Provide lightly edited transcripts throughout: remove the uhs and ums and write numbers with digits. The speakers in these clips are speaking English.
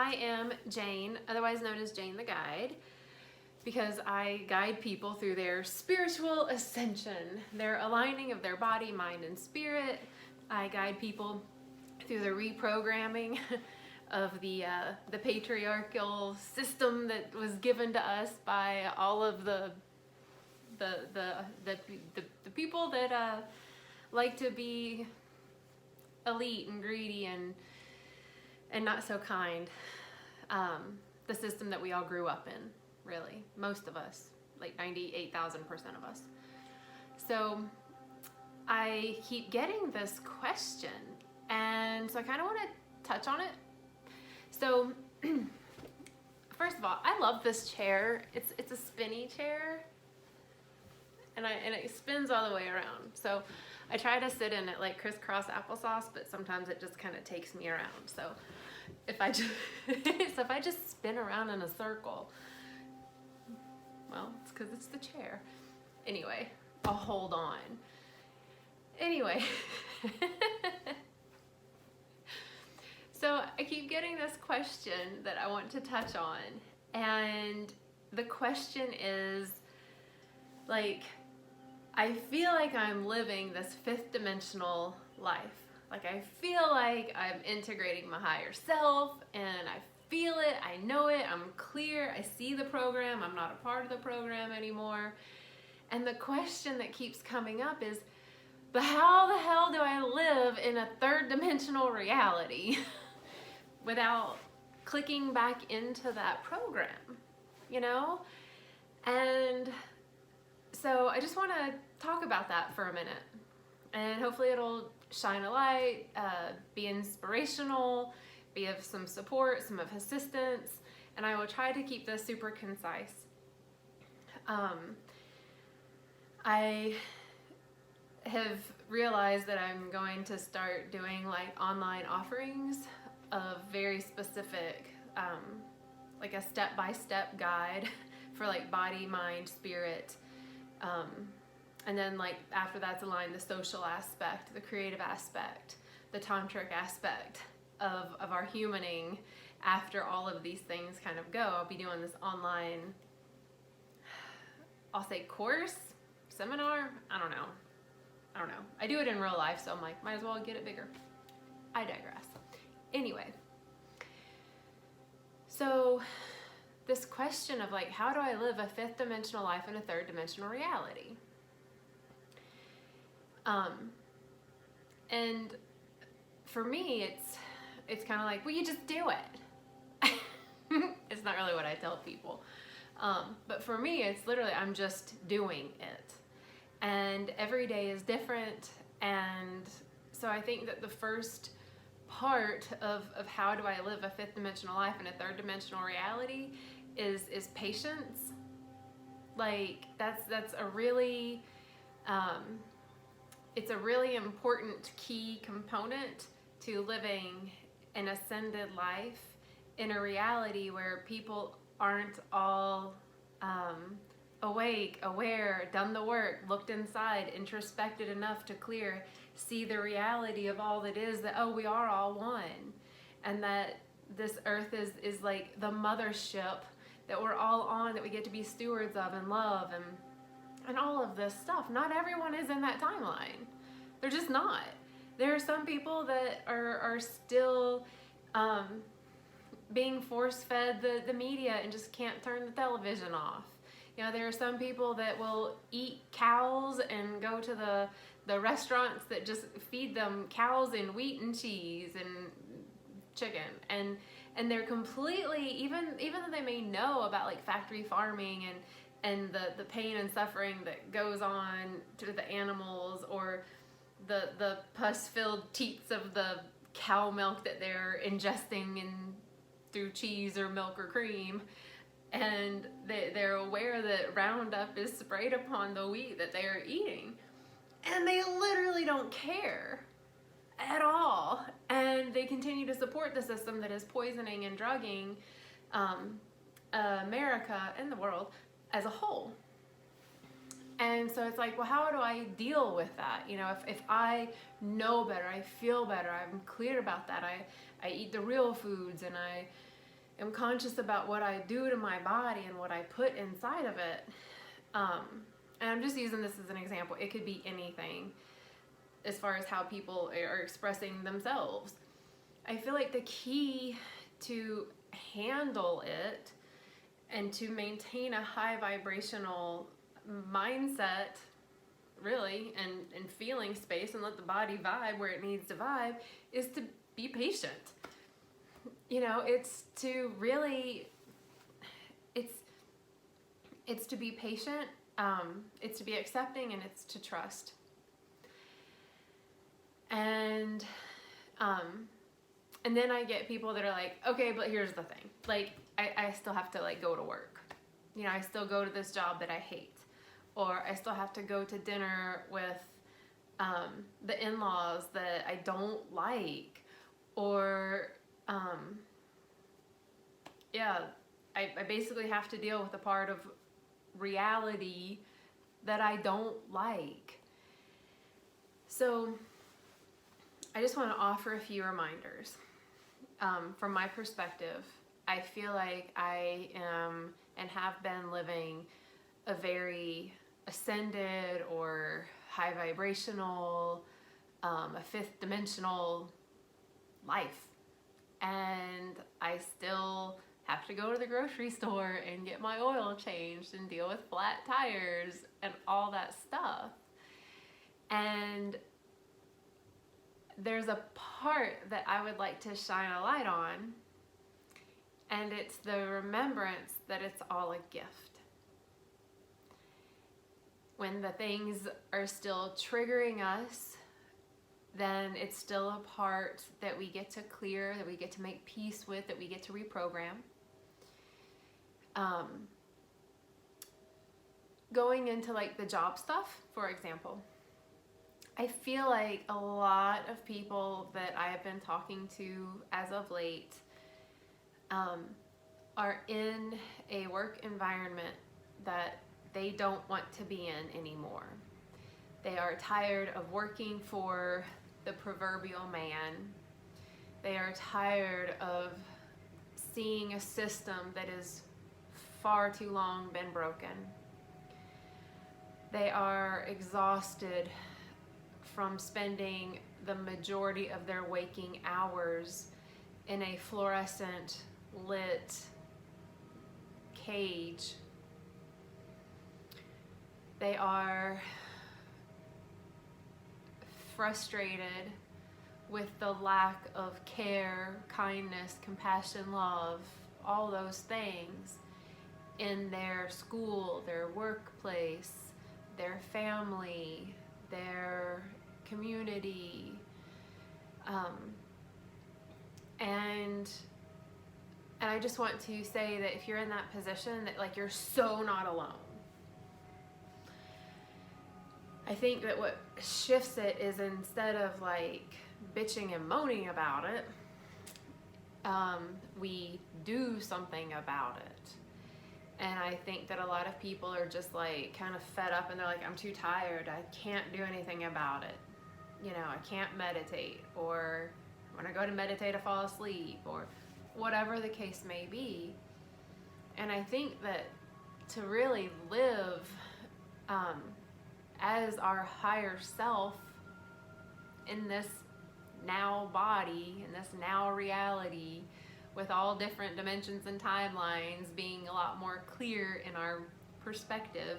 I am Jane, otherwise known as Jane the Guide, because I guide people through their spiritual ascension, their aligning of their body, mind, and spirit. I guide people through the reprogramming of the patriarchal system that was given to us by all of the people that like to be elite and greedy and not so kind. The system that we all grew up in, really, most of us, like 98,000% of us. So I keep getting this question, and so I kind of want to touch on it. So first of all, I love this chair. It's a spinny chair, and it spins all the way around. So I try to sit in it like crisscross applesauce, but sometimes it just kind of takes me around. So if I just spin around in a circle, well, it's because it's the chair. Anyway, I'll hold on. Anyway, so I keep getting this question that I want to touch on, and the question is, like, I feel like I'm living this fifth dimensional life. Like, I feel like I'm integrating my higher self, and I feel it, I know it, I'm clear, I see the program, I'm not a part of the program anymore. And the question that keeps coming up is, but how the hell do I live in a third dimensional reality without clicking back into that program, you know? And so I just want to talk about that for a minute, and hopefully it'll shine a light, be inspirational, be of some support, some of assistance, and I will try to keep this super concise. I have realized that I'm going to start doing like online offerings of very specific, like a step-by-step guide for like body, mind, spirit, and then like after that's aligned, the social aspect, the creative aspect, the tantric aspect of our humaning after all of these things kind of go. I'll be doing this online, I'll say course, seminar, I don't know. I do it in real life, so I'm like, might as well get it bigger. I digress. Anyway, so this question of like, how do I live a fifth dimensional life in a third dimensional reality? And for me, it's kind of like, well, you just do it. It's not really what I tell people. But for me, it's literally, I'm just doing it. And every day is different. And so I think that the first part of how do I live a fifth dimensional life in a third dimensional reality is patience. Like that's a really, it's a really important key component to living an ascended life in a reality where people aren't all awake, aware, done the work, looked inside, introspected enough to clear, see the reality of all that is, that, oh, we are all one, and that this earth is like the mothership that we're all on, that we get to be stewards of and love and all of this stuff. Not everyone is in that timeline. They're just not. There are some people that are still being force-fed the media and just can't turn the television off. You know, there are some people that will eat cows and go to the restaurants that just feed them cows and wheat and cheese and chicken, and they're completely, even though they may know about like factory farming and the pain and suffering that goes on to the animals, or the pus-filled teats of the cow milk that they're ingesting through cheese or milk or cream, and they're aware that Roundup is sprayed upon the wheat that they are eating, and they literally don't care at all, and they continue to support the system that is poisoning and drugging America and the world as a whole. And so it's like, well, how do I deal with that? You know, if I know better, I feel better, I'm clear about that, I eat the real foods, and I am conscious about what I do to my body and what I put inside of it. And I'm just using this as an example. It could be anything as far as how people are expressing themselves. I feel like the key to handle it and to maintain a high vibrational mindset, really, and feeling space and let the body vibe where it needs to vibe, is to be patient. It's to really, it's to be patient, it's to be accepting, and it's to trust. And then I get people that are like, okay, but here's the thing. Like, I still have to go to work. I still go to this job that I hate. Or I still have to go to dinner with the in-laws that I don't like. Or, I basically have to deal with a part of reality that I don't like. So I just want to offer a few reminders. From my perspective, I feel like I am and have been living a very ascended or high vibrational, a fifth dimensional life. And I still have to go to the grocery store and get my oil changed and deal with flat tires and all that stuff. And there's a part that I would like to shine a light on, and it's the remembrance that it's all a gift. When the things are still triggering us, then it's still a part that we get to clear, that we get to make peace with, that we get to reprogram. Going into the job stuff, for example, I feel like a lot of people that I have been talking to as of late are in a work environment that they don't want to be in anymore. They are tired of working for the proverbial man. They are tired of seeing a system that has far too long been broken. They are exhausted from spending the majority of their waking hours in a fluorescent lit cage. They are frustrated with the lack of care, kindness, compassion, love, all those things in their school, their workplace, their family, their community. And I just want to say that if you're in that position, that you're so not alone. I think that what shifts it is, instead of bitching and moaning about it, we do something about it. And I think that a lot of people are just kind of fed up, and they're like, I'm too tired, I can't do anything about it. I can't meditate, or when I go to meditate I fall asleep, or whatever the case may be. And I think that to really live as our higher self in this now body, in this now reality, with all different dimensions and timelines being a lot more clear in our perspective,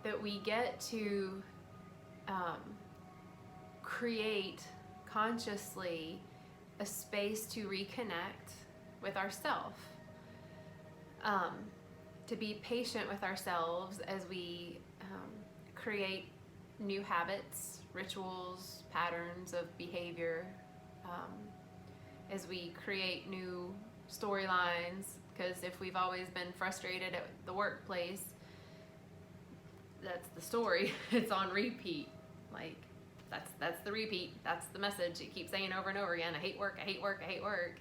that we get to create consciously a space to reconnect with ourselves, to be patient with ourselves as we create new habits, rituals, patterns of behavior, as we create new storylines, because if we've always been frustrated at the workplace, that's the story. It's on repeat. That's the repeat. That's the message. It keeps saying over and over again, I hate work, I hate work, I hate work.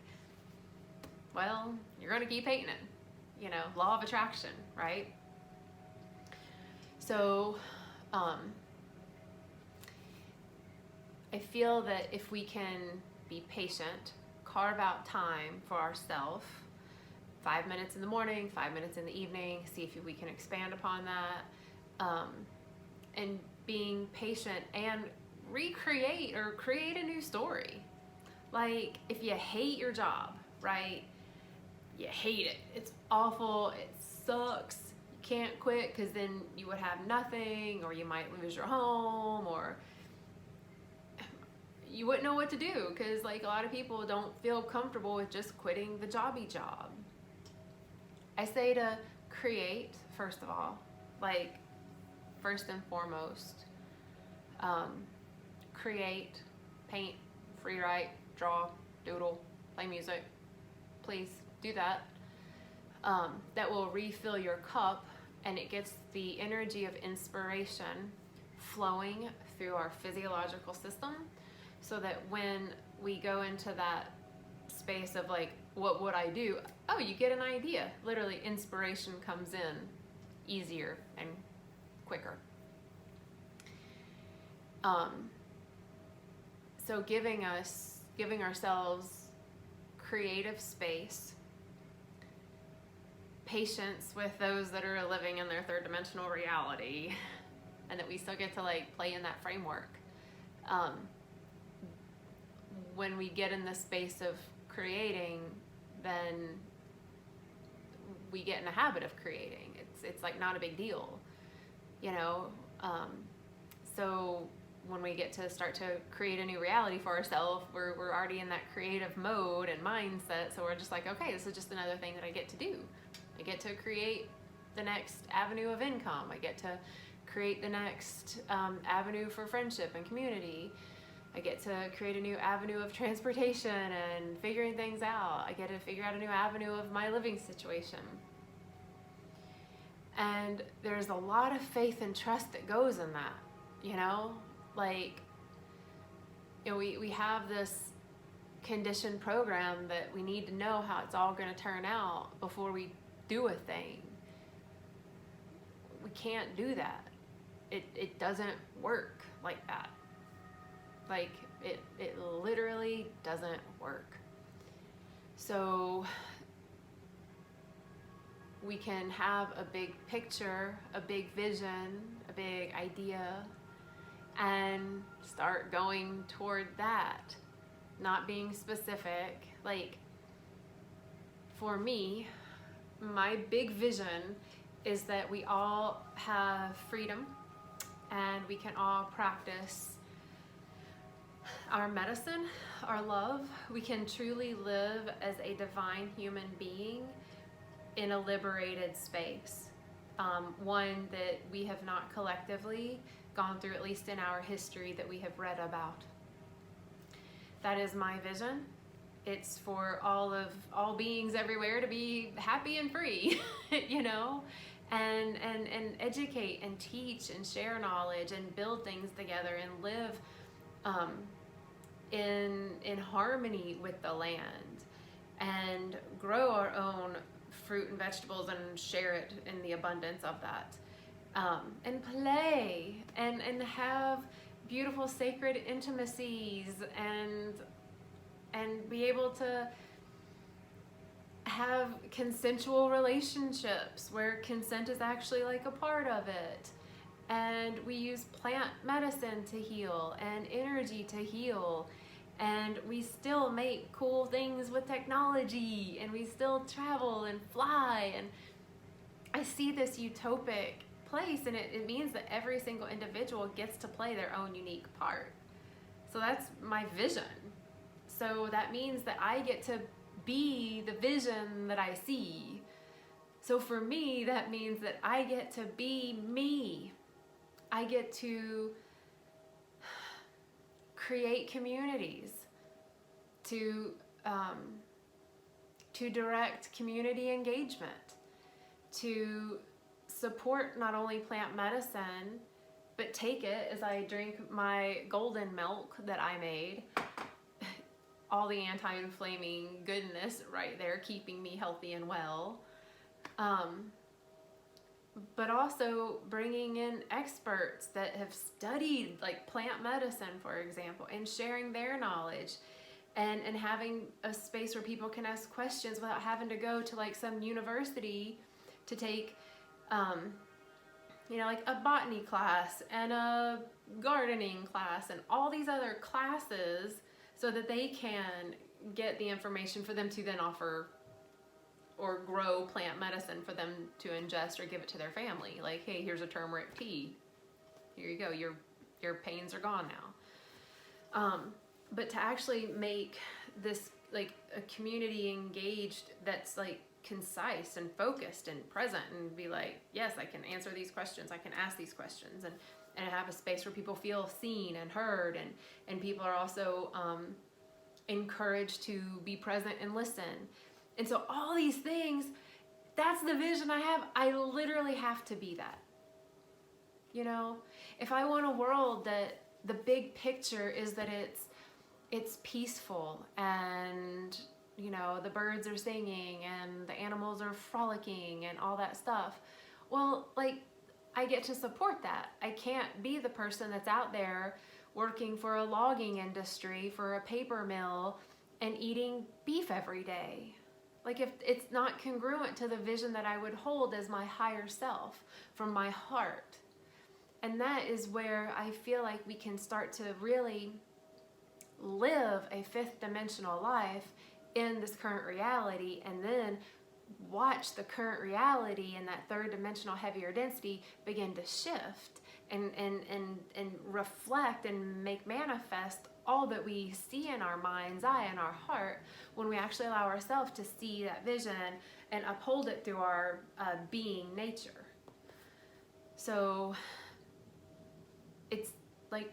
Well, you're going to keep hating it. Law of attraction, right? So, I feel that if we can be patient, carve out time for ourselves, 5 minutes in the morning, 5 minutes in the evening, see if we can expand upon that, and being patient and recreate or create a new story. Like, if you hate your job, right? You hate it. It's awful. It sucks. You can't quit, because then you would have nothing, or you might lose your home, or you wouldn't know what to do, because like a lot of people don't feel comfortable with just quitting the jobby job. I say to create, first of all, like first and foremost, create, paint, free write, draw, doodle, play music. Please do that. That will refill your cup, and it gets the energy of inspiration flowing through our physiological system, so that when we go into that space of like, what would I do? Oh, you get an idea. Literally, inspiration comes in easier and quicker. So giving ourselves creative space, patience with those that are living in their third dimensional reality, and that we still get to like play in that framework. When we get in the space of creating, then we get in the habit of creating. It's like not a big deal, you know? So when we get to start to create a new reality for ourselves, we're already in that creative mode and mindset. So we're just like, okay, this is just another thing that I get to do. I get to create the next avenue of income. I get to create the next avenue for friendship and community. I get to create a new avenue of transportation and figuring things out. I get to figure out a new avenue of my living situation. And there's a lot of faith and trust that goes in that, you know? Like, you know, we have this conditioned program that we need to know how it's all going to turn out before we do a thing. We can't do that. It doesn't work like that. Like, it literally doesn't work. So we can have a big picture, a big vision, a big idea, and start going toward that, not being specific. Like, for me, my big vision is that we all have freedom, and we can all practice our medicine, our love. We can truly live as a divine human being in a liberated space, one that we have not collectively gone through, at least in our history that we have read about. That is my vision. It's for all beings everywhere to be happy and free, you know, and educate and teach and share knowledge and build things together and live in harmony with the land, and grow our own fruit and vegetables and share it in the abundance of that, and play and have beautiful sacred intimacies, and be able to have consensual relationships where consent is actually like a part of it. And we use plant medicine to heal and energy to heal. And we still make cool things with technology, and we still travel and fly. And I see this utopic place, and it means that every single individual gets to play their own unique part. So that's my vision. So that means that I get to be the vision that I see. So for me, that means that I get to be me. I get to create communities, to direct community engagement, to support not only plant medicine, but take it as I drink my golden milk that I made, all the anti-inflaming goodness right there, keeping me healthy and well. But also bringing in experts that have studied like plant medicine, for example, and sharing their knowledge, and having a space where people can ask questions without having to go to like some university to take like a botany class and a gardening class and all these other classes, so that they can get the information for them to then offer or grow plant medicine for them to ingest or give it to their family. Like, hey, here's a turmeric tea. Here you go. Your pains are gone now. But to actually make this like a community engaged that's like concise and focused and present, and be like, yes, I can answer these questions. I can ask these questions, and have a space where people feel seen and heard, and people are also encouraged to be present and listen. And so all these things, that's the vision I have. I literally have to be that. If I want a world that the big picture is that it's peaceful, and the birds are singing and the animals are frolicking and all that stuff, well, like, I get to support that. I can't be the person that's out there working for a logging industry, for a paper mill, and eating beef every day. Like, if it's not congruent to the vision that I would hold as my higher self from my heart. And that is where I feel like we can start to really live a fifth dimensional life in this current reality, and then watch the current reality in that third dimensional heavier density begin to shift and reflect and make manifest all that we see in our mind's eye and our heart, when we actually allow ourselves to see that vision and uphold it through our being nature. So it's like,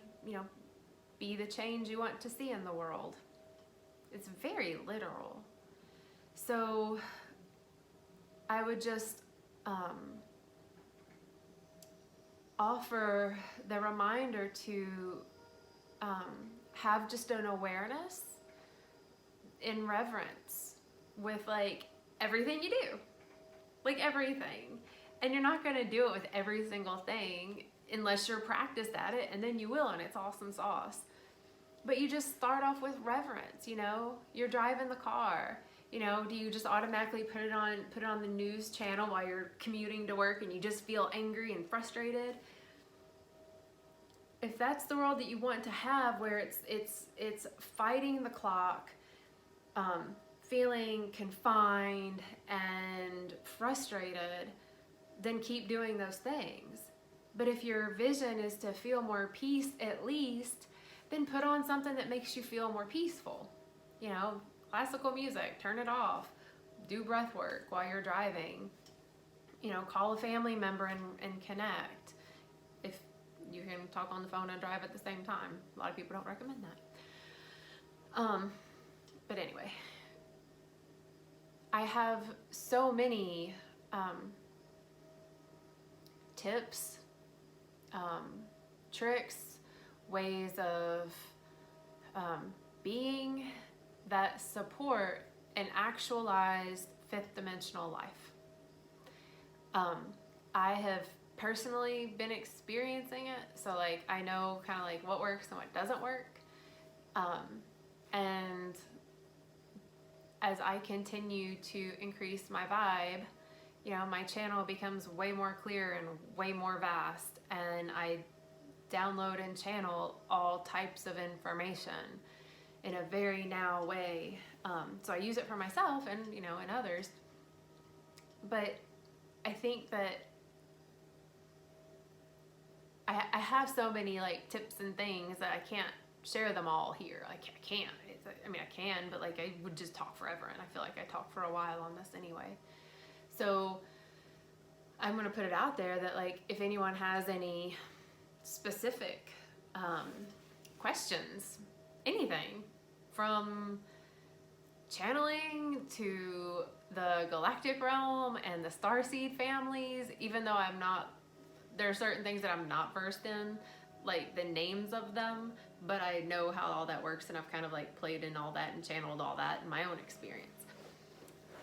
be the change you want to see in the world. It's very literal. So I would just offer the reminder to have just an awareness in reverence with like everything you do, like everything. And you're not going to do it with every single thing unless you're practiced at it, and then you will, and it's awesome sauce. But you just start off with reverence. You're driving the car. Do you just automatically put it on the news channel while you're commuting to work, and you just feel angry and frustrated? If that's the world that you want to have, where it's fighting the clock, feeling confined and frustrated, then keep doing those things. But if your vision is to feel more peace, at least, then put on something that makes you feel more peaceful. Classical music, turn it off. Do breath work while you're driving. Call a family member and connect. If you can talk on the phone and drive at the same time. A lot of people don't recommend that. But anyway, I have so many tips, tricks, ways of being that support an actualized fifth dimensional life. I have personally been experiencing it, so like I know kind of like what works and what doesn't work. And as I continue to increase my vibe, my channel becomes way more clear and way more vast, and I download and channel all types of information in a very now way. So I use it for myself and, and others. But I think that I have so many like tips and things that I can't share them all here. I can't. I can, but like I would just talk forever, and I feel like I talked for a while on this anyway. So I'm going to put it out there that like if anyone has any specific questions, anything from channeling to the galactic realm and the starseed families, even though there are certain things that I'm not versed in, like the names of them, but I know how all that works, and I've kind of like played in all that and channeled all that in my own experience.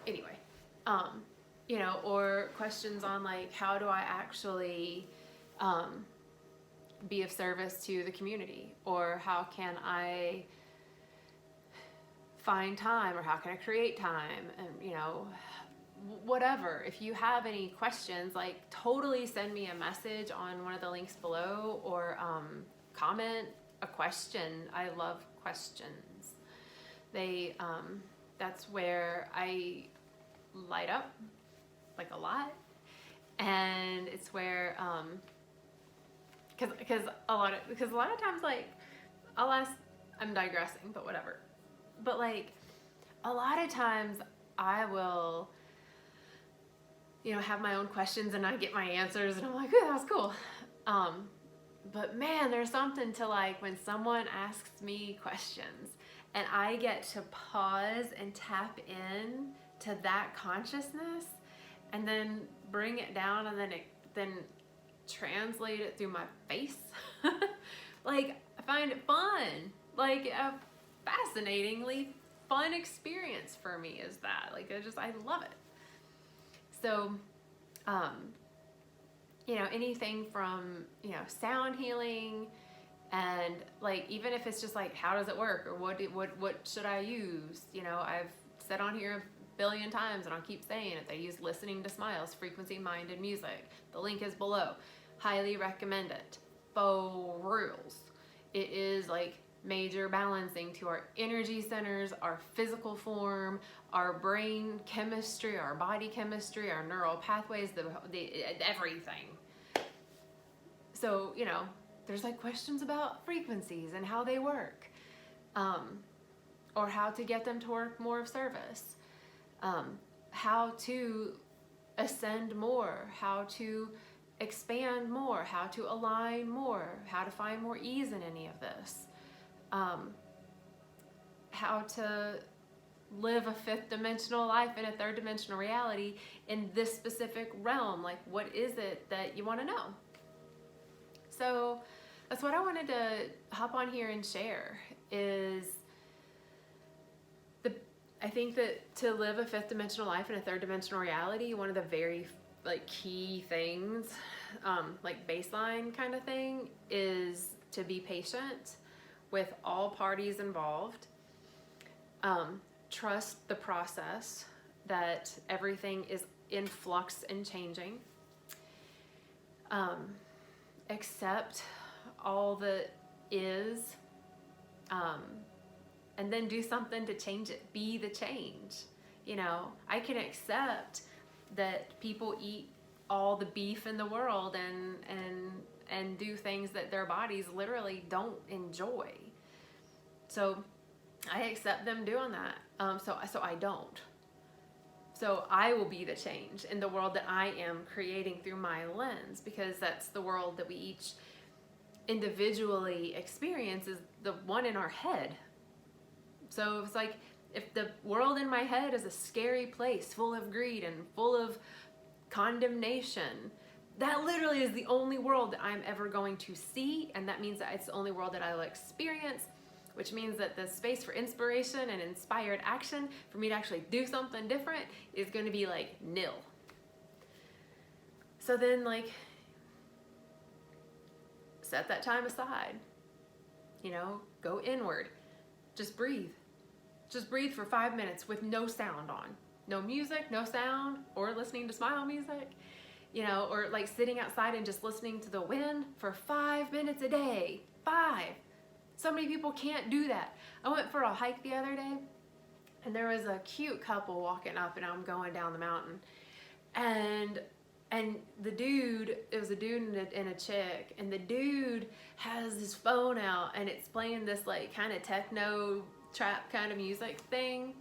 Anyway, or questions on like how do I actually be of service to the community, or how can I find time, or how can I create time, and you know, whatever. If you have any questions, like totally send me a message on one of the links below, or comment a question. I love questions. They that's where I light up, like a lot. And it's where because a lot of times, like, I'll ask, I'm digressing, but whatever, but like a lot of times I will, you know, have my own questions and I get my answers and I'm like, oh, that was cool. But man, there's something to, like, when someone asks me questions and I get to pause and tap in to that consciousness and then bring it down and then translate it through my face. Like, I find it fun, like a fascinatingly fun experience for me is that, like, I love it. So, you know, anything from, you know, sound healing, and like, even if it's just like, how does it work, or what should I use? You know, I've said on here a billion times, and I'll keep saying it, I use Listening to Smiles, Frequency, Mind, and Music. The link is below. Highly recommend it. For reals. It is like major balancing to our energy centers, our physical form, our brain chemistry, our body chemistry, our neural pathways, everything. So, you know, there's like questions about frequencies and how they work, or how to get them to work more of service, how to ascend more, how to expand more, how to align more, how to find more ease in any of this, how to live a fifth dimensional life in a third dimensional reality in this specific realm. Like, what is it that you want to know? So that's what I wanted to hop on here and share, is I think that to live a fifth dimensional life in a third dimensional reality, one of the very like key things, like baseline kind of thing, is to be patient with all parties involved. Trust the process, that everything is in flux and changing. Accept all that is, and then do something to change it. Be the change. You know, I can accept that people eat all the beef in the world and do things that their bodies literally don't enjoy. So I accept them doing that. So I don't. So I will be the change in the world that I am creating through my lens, because that's the world that we each individually experience, is the one in our head. So it's like, if the world in my head is a scary place full of greed and full of condemnation, that literally is the only world that I'm ever going to see, and that means that it's the only world that I will experience, which means that the space for inspiration and inspired action for me to actually do something different is going to be like nil. So then, like, set that time aside, you know, go inward, just breathe. Just breathe for 5 minutes with no sound on. No music, no sound, or listening to smile music, you know, or like sitting outside and just listening to the wind for 5 minutes a day. 5. So many people can't do that. I went for a hike the other day, and there was a cute couple walking up, and I'm going down the mountain. And the dude, it was a dude and a chick, and the dude has his phone out, and it's playing this like kind of techno trap kind of music thing.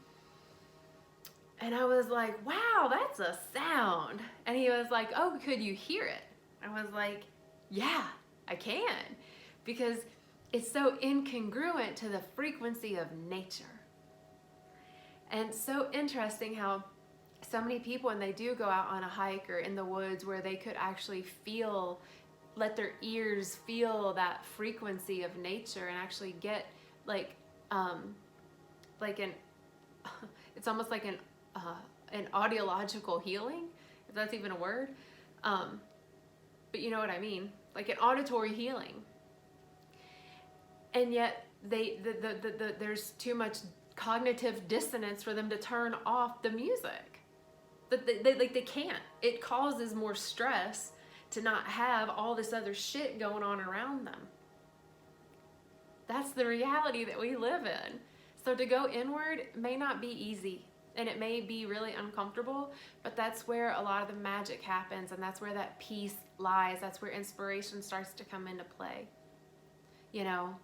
And I was like, wow, that's a sound. And he was like, oh, could you hear it? I was like, yeah, I can. Because it's so incongruent to the frequency of nature. And it's so interesting how so many people, when they do go out on a hike or in the woods, where they could actually feel, let their ears feel that frequency of nature, and actually get like it's almost like an audiological healing, if that's even a word. But you know what I mean, like an auditory healing. And yet there's too much cognitive dissonance for them to turn off the music. That they can't. It causes more stress to not have all this other shit going on around them. That's the reality that we live in. So to go inward may not be easy, and it may be really uncomfortable, but that's where a lot of the magic happens, and that's where that peace lies. That's where inspiration starts to come into play. You know,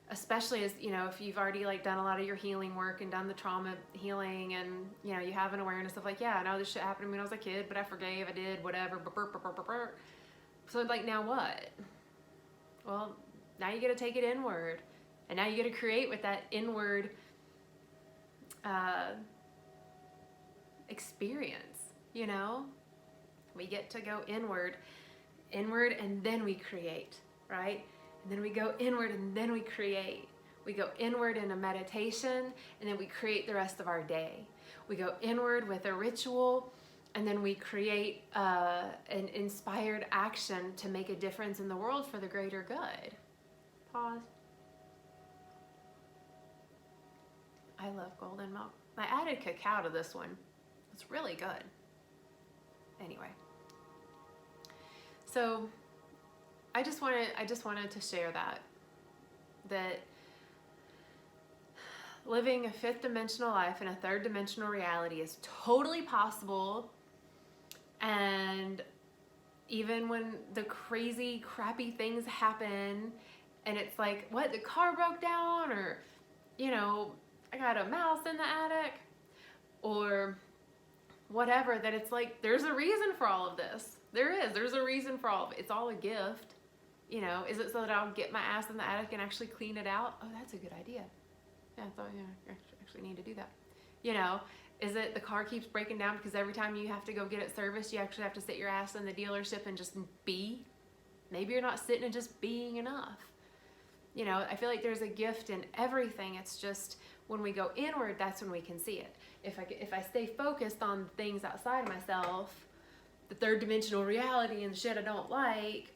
especially as, you know, if you've already like done a lot of your healing work and done the trauma healing, and, you know, you have an awareness of like, yeah, I know this shit happened to me when I was a kid, but I forgave, I did, whatever. So like, now what? Well, now you got to take it inward, and now you got to create with that inward experience. You know, we get to go inward, and then we create, right? And then we go inward, and then we create. We go inward in a meditation, and then we create the rest of our day. We go inward with a ritual, and then we create an inspired action to make a difference in the world for the greater good. Pause. I love golden milk. I added cacao to this one. It's really good. Anyway. So I just wanted to share that living a fifth dimensional life in a third dimensional reality is totally possible. And even when the crazy, crappy things happen, and it's like, what, the car broke down, or, you know, I got a mouse in the attic, or whatever, that it's like, there's a reason for all of this. There's a reason for all of it. It's all a gift. You know, is it so that I'll get my ass in the attic and actually clean it out? Oh, that's a good idea. Yeah, I thought, yeah, I actually need to do that. You know, is it the car keeps breaking down because every time you have to go get it serviced, you actually have to sit your ass in the dealership and just be? Maybe you're not sitting and just being enough. You know, I feel like there's a gift in everything. It's just when we go inward, that's when we can see it. If I stay focused on things outside of myself, the third dimensional reality and shit I don't like,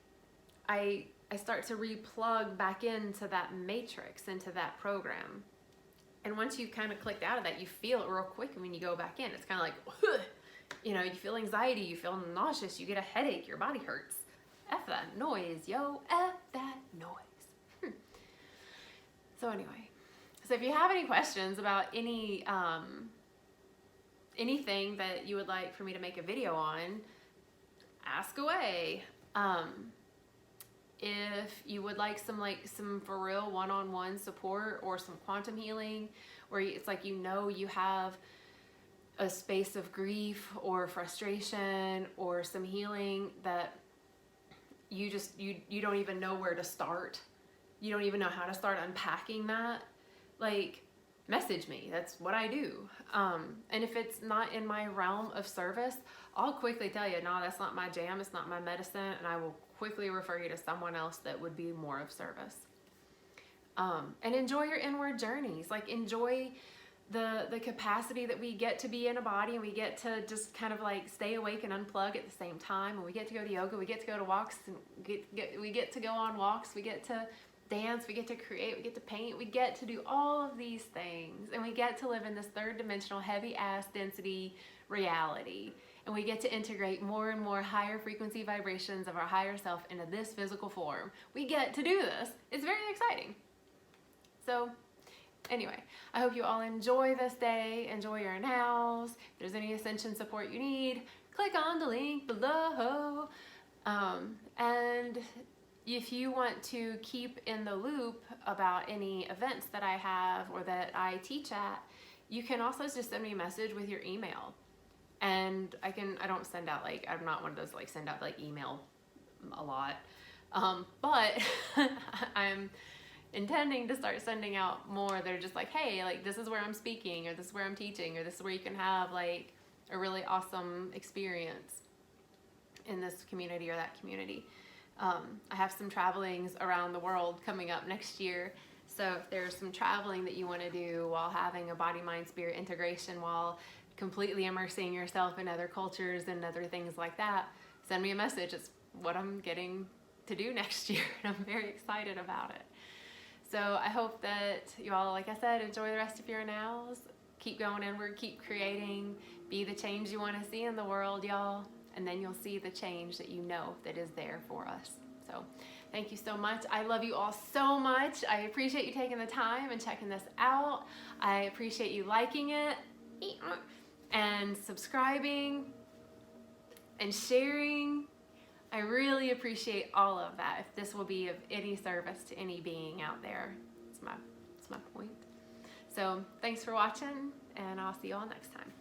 I start to replug back into that matrix, into that program. And once you've kind of clicked out of that, you feel it real quick when you go back in. It's kind of like, you know, you feel anxiety, you feel nauseous, you get a headache, your body hurts. F that noise, yo, F that noise. So anyway, so if you have any questions about anything that you would like for me to make a video on, ask away. If you would like some for real one-on-one support, or some quantum healing, where it's like, you know, you have a space of grief or frustration or some healing that you don't even know where to start. You don't even know how to start unpacking that. Like, message me. That's what I do. And if it's not in my realm of service, I'll quickly tell you, no, that's not my jam. It's not my medicine. And I will quickly refer you to someone else that would be more of service. And enjoy your inward journeys. Like, enjoy the capacity that we get to be in a body, and we get to just kind of like stay awake and unplug at the same time. And we get to go to yoga, we get to go to walks, and we get to go on walks, we get to dance, we get to create, we get to paint, we get to do all of these things, and we get to live in this third dimensional heavy ass density reality, and we get to integrate more and more higher frequency vibrations of our higher self into this physical form. We get to do this. It's very exciting. So anyway, I hope you all enjoy this day, enjoy your nows. If there's any Ascension support you need, click on the link below. And if you want to keep in the loop about any events that I have or that I teach at, you can also just send me a message with your email. And I don't send out, like, I'm not one of those, like, send out, like, email a lot. But I'm intending to start sending out more that are just like, hey, like, this is where I'm speaking, or this is where I'm teaching, or this is where you can have, like, a really awesome experience in this community or that community. I have some travelings around the world coming up next year. So if there's some traveling that you want to do while having a body, mind, spirit integration, while completely immersing yourself in other cultures and other things like that, send me a message. It's what I'm getting to do next year, and I'm very excited about it. So I hope that you all, like I said, enjoy the rest of your nows. Keep going inward, keep creating, be the change you want to see in the world, y'all. And then you'll see the change that you know that is there for us. So thank you so much. I love you all so much. I appreciate you taking the time and checking this out. I appreciate you liking it and subscribing and sharing. I really appreciate all of that. If this will be of any service to any being out there, it's my point. So thanks for watching, and I'll see you all next time.